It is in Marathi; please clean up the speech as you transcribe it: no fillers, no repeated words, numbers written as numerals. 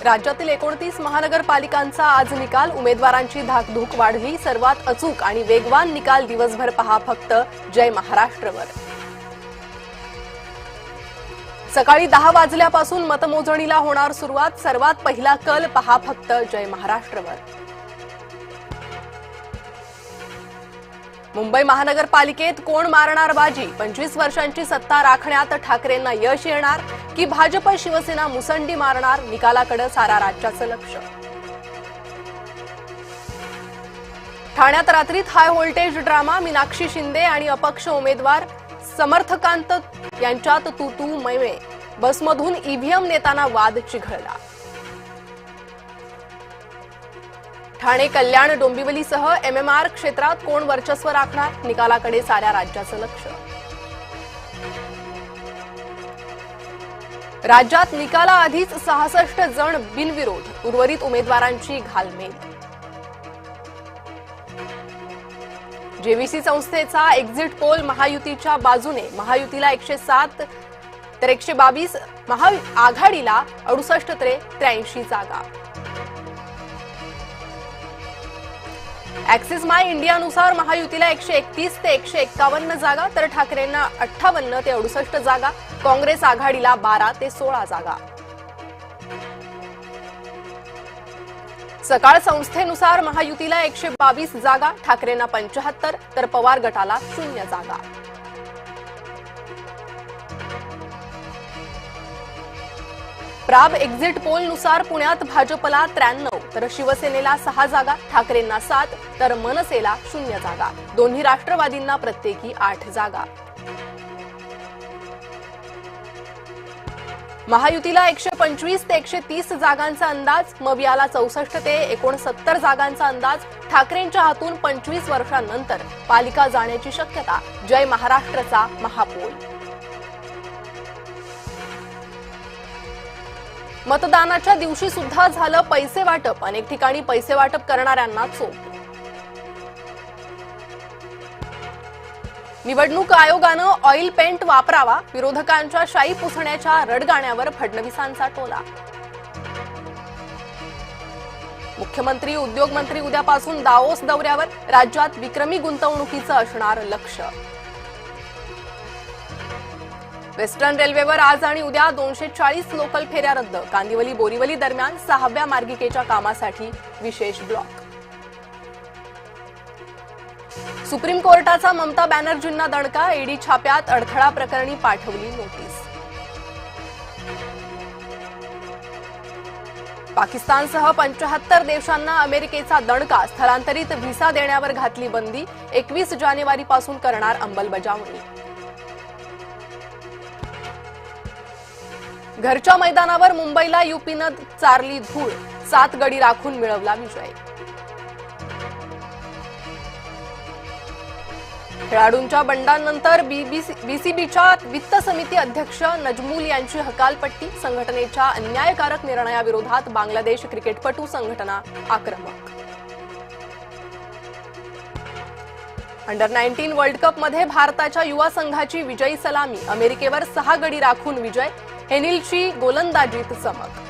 राज्यातील 29 महानगरपालिकांचा आज निकाल. उमेदवारांची धाकधूक वाढली. सर्वात अचूक आणि वेगवान निकाल दिवसभर पहा फक्त जय महाराष्ट्रवर. सकाळी 10 वाजल्यापासून मतमोजणीला होणार सुरुवात. सर्वात पहिला कल पहा फक्त जय महाराष्ट्रवर. मुंबई महानगरपालिकेत कोण मारणार बाजी? 25 वर्षांची सत्ता राखण्यात ठाकरेंना यश येणार की भाजप शिवसेना मुसंडी मारणार? निकालाकडे सारा राज्याचं लक्ष. ठाण्यात रात्रीत high voltage drama. Meenakshi Shinde आणि अपक्ष उमेदवार समर्थकांत यांच्यात तू मैमे. बसमधून ईव्हीएम नेताना वाद चिघळला. ठाणे, कल्याण, डोंबिवलीसह एमएमआर क्षेत्रात कोण वर्चस्व राखणार? निकालाकडे साऱ्या राज्याचं लक्ष. राज्यात निकालाआधीच 66 जण बिनविरोध. उर्वरित उमेदवारांची घालमेल. जेव्हीसी संस्थेचा एक्झिट पोल महायुतीच्या बाजूने. महायुतीला 107 तर 122, महाआघाडीला 68 ते 83 जागा. ऍक्सिस माय इंडियानुसार महायुतीला 131 ते 151 जागा तर ठाकरेंना 58 ते 68 जागा. काँग्रेस आघाडीला 12 ते 16 जागा. सकाळ संस्थेनुसार महायुतीला 122 जागा, ठाकरेंना 75 तर पवार गटाला 0 जागा. प्राब एक्झिट पोलनुसार पुण्यात भाजपला 93 तर शिवसेनेला 6 जागा, ठाकरेंना 7 तर मनसेला 0 जागा. दोन्ही राष्ट्रवादींना प्रत्येकी 8 जागा. महायुतीला 125 ते 130 जागांचा अंदाज. मवियाला 64 ते 69 जागांचा अंदाज. ठाकरेंच्या हातून 25 वर्षांनंतर पालिका जाण्याची शक्यता. जय महाराष्ट्रचा महापोल. मतदानाच्या दिवशी सुद्धा झालं पैसे वाटप. अनेक ठिकाणी पैसे वाटप करणाऱ्यांना चोप. निवडणूक आयोगानं ऑइल पेंट वापरावा. विरोधकांच्या शाई पुसण्याच्या रडगाण्यावर फडणवीसांचा टोला. मुख्यमंत्री, उद्योगमंत्री उद्यापासून दावोस दौऱ्यावर. राज्यात विक्रमी गुंतवणुकीचं असणार लक्ष. वेस्टर्न रेल्वेवर आज आणि उद्या 240 लोकल फेऱ्या रद्द. कांदिवली बोरीवली दरम्यान 6व्या मार्गिकेच्या कामासाठी विशेष ब्लॉक. सुप्रीम कोर्टाचा ममता बॅनर्जींना दणका. ईडी छाप्यात अडथळा प्रकरणी पाठवली नोटीस. पाकिस्तानसह 75 देशांना अमेरिकेचा दणका. स्थलांतरित व्हिसा देण्यावर घातली बंदी. 21 जानेवारीपासून करणार अंमलबजावणी. घरच्या मैदानावर मुंबईला युपीनं चारली धूळ. 7 गडी राखून मिळवला विजय. खेळाडूंच्या बंडांनंतर बीसीबीच्या वित्त समिती अध्यक्ष नजमुल यांची हकालपट्टी. संघटनेच्या अन्यायकारक निर्णयाविरोधात बांगलादेश क्रिकेटपटू संघटना आक्रमक. अंडर 19 वर्ल्ड कपमध्ये भारताच्या युवा संघाची विजयी सलामी. अमेरिकेवर 6 गडी राखून विजय. हेनिलची गोलंदाजीत चमक.